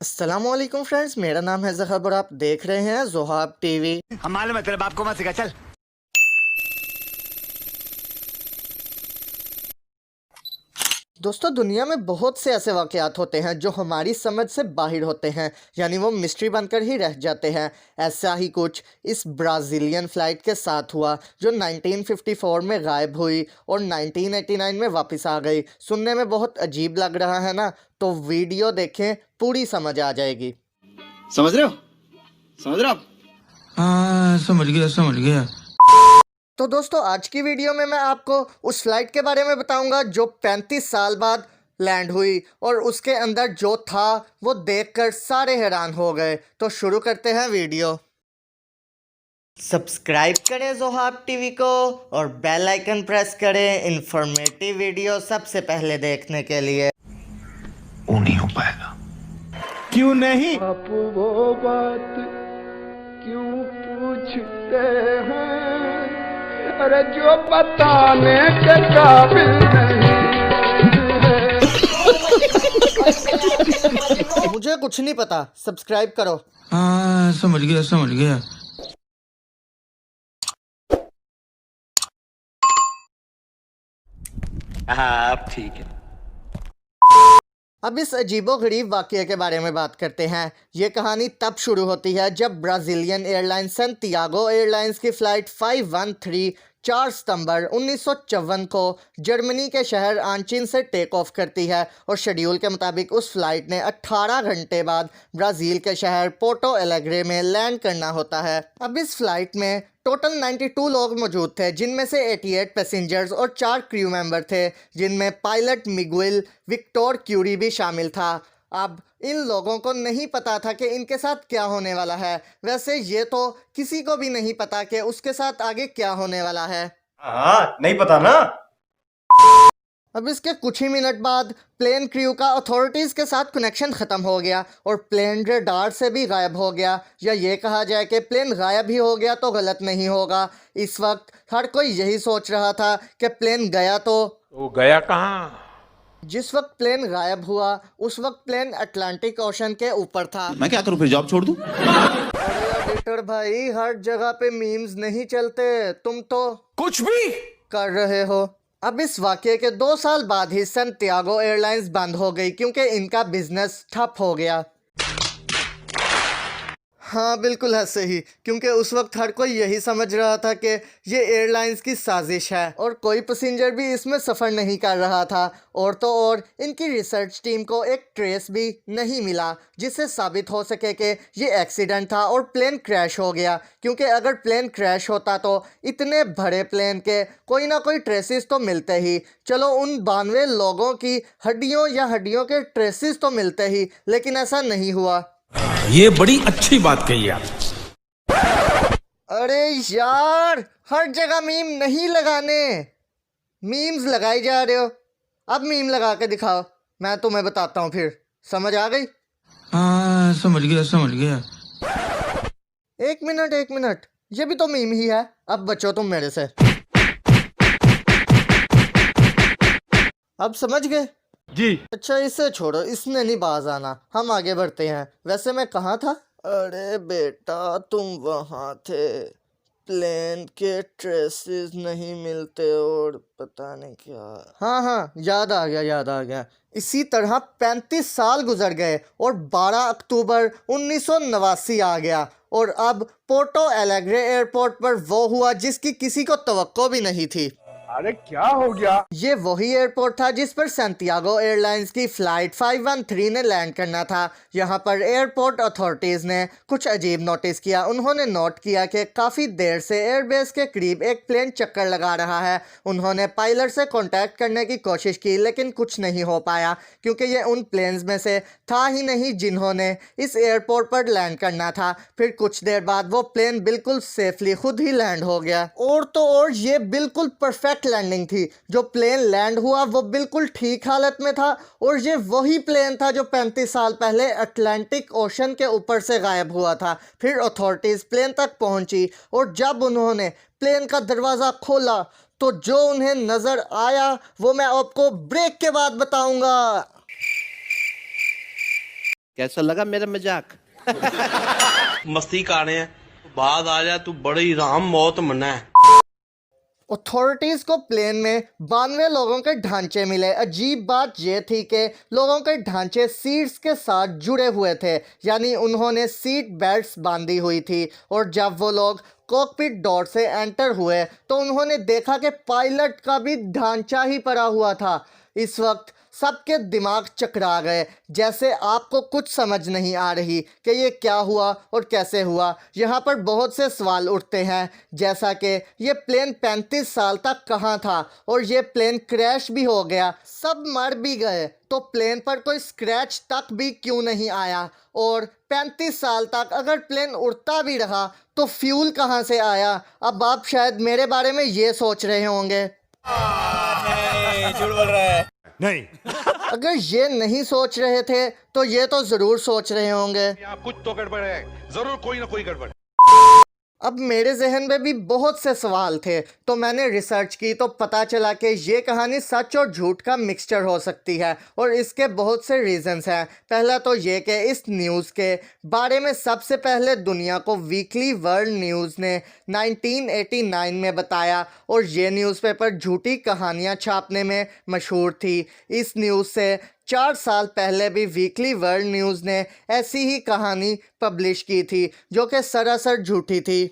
अस्सलामुअलैकुम फ्रेंड्स, मेरा नाम है ज़हब और आप देख रहे हैं ज़ोहाब टीवी। हम मालूम है तेरे बाप को मत सिखा चल। दोस्तों, दुनिया में बहुत से ऐसे वाक़यात होते हैं जो हमारी समझ से बाहर होते हैं, यानी वो मिस्ट्री बनकर ही रह जाते हैं। ऐसा ही कुछ इस ब्राज़ीलियन फ़्लाइट के साथ हुआ जो 1954 में गायब हुई और 1989 में वापस आ गई। सुनने में बहुत अजीब लग रहा है ना? तो वीडियो देखें, पूरी समझ आ जाएगी। समझ रहे हो? समझ रहे हो आप? हाँ, समझ गया। तो दोस्तों, आज की वीडियो में मैं आपको उस फ्लाइट के बारे में बताऊंगा जो 35 साल बाद लैंड हुई और उसके अंदर जो था वो देखकर सारे हैरान हो गए। तो शुरू करते हैं वीडियो। सब्सक्राइब करें ज़ोहाब टीवी को और बेल आइकन प्रेस करें इंफॉर्मेटिव वीडियो सबसे पहले देखने के लिए। वो नहीं हो पाएगा। क्यों नहीं? आप वो बात क्यों पूछते हैं? अरे जो बताने के काबिल नहीं है। मुझे कुछ नहीं पता, सब्सक्राइब करो। हाँ, समझ गया। आप ठीक है। अब इस अजीबो-गरीब वाक़ये के बारे में बात करते हैं। ये कहानी तब शुरू होती है जब ब्राज़ीलियन एयरलाइंस सैंटियागो एयरलाइंस की फ़्लाइट 513 4 सितंबर 1954 को जर्मनी के शहर आंचिन से टेक ऑफ करती है और शेड्यूल के मुताबिक उस फ्लाइट ने 18 घंटे बाद ब्राज़ील के शहर पोर्टो एलेग्रे में लैंड करना होता है। अब इस फ्लाइट में टोटल 92 लोग मौजूद थे, जिनमें से 88 पैसेंजर्स और 4 क्रू मेंबर थे, जिनमें पायलट मिगुएल विक्टोर क्यूरी भी शामिल था। अब इन लोगों को नहीं पता था कि इनके साथ क्या होने वाला है। वैसे ये तो किसी को भी नहीं पता कि उसके साथ आगे क्या होने वाला है। हाँ, नहीं पता ना। अब इसके कुछ ही मिनट बाद प्लेन क्रू का अथॉरिटीज़ के साथ कनेक्शन ख़त्म हो गया और प्लेन रडार से भी गायब हो गया, या ये कहा जाए कि प्लेन गायब ही हो गया तो गलत नहीं होगा। इस वक्त हर कोई यही सोच रहा था कि प्लेन गया तो गया कहाँ? जिस वक्त प्लेन गायब हुआ उस वक्त प्लेन अटलांटिक ओशन के ऊपर था। मैं क्या करूं, फिर जॉब छोड़ दूं? अरे एडिटर भाई, हर जगह पे मीम्स नहीं चलते, तुम तो कुछ भी कर रहे हो। अब इस वाक़ये के 2 साल बाद ही सैंटियागो एयरलाइंस बंद हो गई क्योंकि इनका बिजनेस ठप हो गया। हाँ, बिल्कुल ऐसे ही, क्योंकि उस वक्त हर कोई यही समझ रहा था कि ये एयरलाइंस की साजिश है और कोई पैसेंजर भी इसमें सफ़र नहीं कर रहा था। और तो और इनकी रिसर्च टीम को एक ट्रेस भी नहीं मिला जिससे साबित हो सके कि ये एक्सीडेंट था और प्लेन क्रैश हो गया, क्योंकि अगर प्लेन क्रैश होता तो इतने बड़े प्लेन के कोई ना कोई ट्रेसेस तो मिलते ही। चलो, उन 92 लोगों की हड्डियों के ट्रेसेस तो मिलते ही, लेकिन ऐसा नहीं हुआ। ये बड़ी अच्छी बात कही आप। अरे यार, हर जगह मीम नहीं लगाने। मीम्स लगाई जा रहे हो, अब मीम लगा के दिखाओ, मैं तुम्हें बताता हूँ फिर। समझ आ गई? हाँ, समझ गया। एक मिनट, ये भी तो मीम ही है। अब बचो तुम मेरे से। अब समझ गए? जी। अच्छा, इसे छोड़ो, इसने नहीं बाज आना, हम आगे बढ़ते हैं। वैसे मैं कहाँ था? अरे बेटा, तुम वहाँ थे। प्लेन के ट्रेसेस नहीं मिलते और पता नहीं क्या। हाँ, याद आ गया। इसी तरह 35 साल गुजर गए और 12 अक्टूबर 1989 आ गया और अब पोर्टो एलेग्रे एयरपोर्ट पर वो हुआ जिसकी किसी को तवक्को भी नहीं थी। अरे क्या हो गया? ये वही एयरपोर्ट था जिस पर सैंटियागो एयरलाइंस की फ़्लाइट 513 ने लैंड करना था। यहाँ पर एयरपोर्ट अथॉरिटीज़ ने कुछ अजीब नोटिस किया। उन्होंने नोट किया कि काफ़ी देर से एयरबेस के करीब एक प्लेन चक्कर लगा रहा है। उन्होंने पायलट से कांटेक्ट करने की कोशिश की, लेकिन कुछ नहीं हो पाया क्योंकि ये उन प्लेन्स में से था ही नहीं जिन्होंने इस एयरपोर्ट पर लैंड करना था। फिर कुछ देर बाद वो प्लेन बिल्कुल सेफली खुद ही लैंड हो गया। और तो और ये बिल्कुल परफेक्ट लैंडिंग थी। जो प्लेन लैंड हुआ वो बिल्कुल ठीक हालत में था और ये वही प्लेन था जो 35 साल पहले अटलांटिक ओशन के ऊपर से गायब हुआ था। फिर अथॉरिटीज़ प्लेन तक पहुंची और जब उन्होंने प्लेन का दरवाज़ा खोला तो जो उन्हें नज़र आया वो मैं आपको ब्रेक के बाद बताऊंगा। कैसा लगा मेरा मजाक? मस्ती कर रहे हैं, बाद आ जा, तू बड़ी राम मौत मना है। अथॉरिटीज को प्लेन में 92 लोगों के ढांचे मिले। अजीब बात यह थी कि लोगों के ढांचे सीट्स के साथ जुड़े हुए थे, यानी उन्होंने सीट बेल्ट्स बांधी हुई थी। और जब वो लोग कॉकपिट डोर से एंटर हुए तो उन्होंने देखा कि पायलट का भी ढांचा ही पड़ा हुआ था। इस वक्त सबके दिमाग चकरा गए, जैसे आपको कुछ समझ नहीं आ रही कि ये क्या हुआ और कैसे हुआ। यहाँ पर बहुत से सवाल उठते हैं, जैसा कि ये प्लेन 35 साल तक कहाँ था और ये प्लेन क्रैश भी हो गया, सब मर भी गए, तो प्लेन पर कोई स्क्रैच तक भी क्यों नहीं आया? और 35 साल तक अगर प्लेन उड़ता भी रहा तो फ्यूल कहाँ से आया? अब आप शायद मेरे बारे में ये सोच रहे होंगे। नहीं। अगर ये नहीं सोच रहे थे तो ये तो ज़रूर सोच रहे होंगे। यहाँ कुछ तो गड़बड़ है, जरूर कोई ना कोई गड़बड़। अब मेरे जहन में भी बहुत से सवाल थे, तो मैंने रिसर्च की तो पता चला कि ये कहानी सच और झूठ का मिक्सचर हो सकती है और इसके बहुत से रीजंस हैं। पहला तो ये कि इस न्यूज़ के बारे में सबसे पहले दुनिया को वीकली वर्ल्ड न्यूज़ ने 1989 में बताया और ये न्यूज़पेपर झूठी कहानियाँ छापने में मशहूर थी। इस न्यूज़ से 4 साल पहले भी वीकली वर्ल्ड न्यूज़ ने ऐसी ही कहानी पब्लिश की थी जो कि सरासर झूठी थी।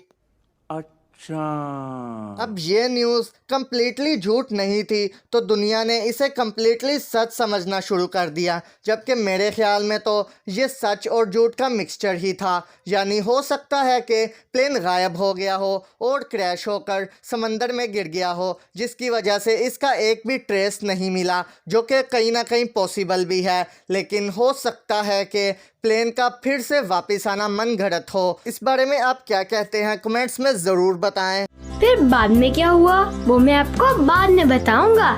अब ये न्यूज़ कम्प्लीटली झूठ नहीं थी तो दुनिया ने इसे कम्प्लीटली सच समझना शुरू कर दिया, जबकि मेरे ख्याल में तो ये सच और झूठ का मिक्सचर ही था। यानी हो सकता है कि प्लेन गायब हो गया हो और क्रैश होकर समंदर में गिर गया हो, जिसकी वजह से इसका एक भी ट्रेस नहीं मिला, जो कि कहीं ना कहीं पॉसिबल भी है। लेकिन हो सकता है कि प्लेन का फिर से वापस आना मन घड़त हो। इस बारे में आप क्या कहते हैं, कमेंट्स में ज़रूर बताएं। फिर बाद में क्या हुआ वो मैं आपको बाद में बताऊंगा,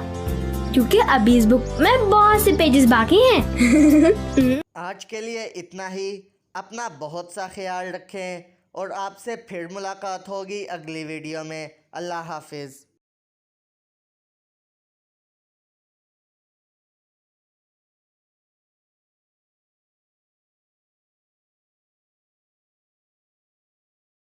क्योंकि अभी इस बुक में बहुत से पेजेस बाकी हैं। आज के लिए इतना ही। अपना बहुत सा ख्याल रखें और आपसे फिर मुलाकात होगी अगली वीडियो में। अल्लाह हाफिज़।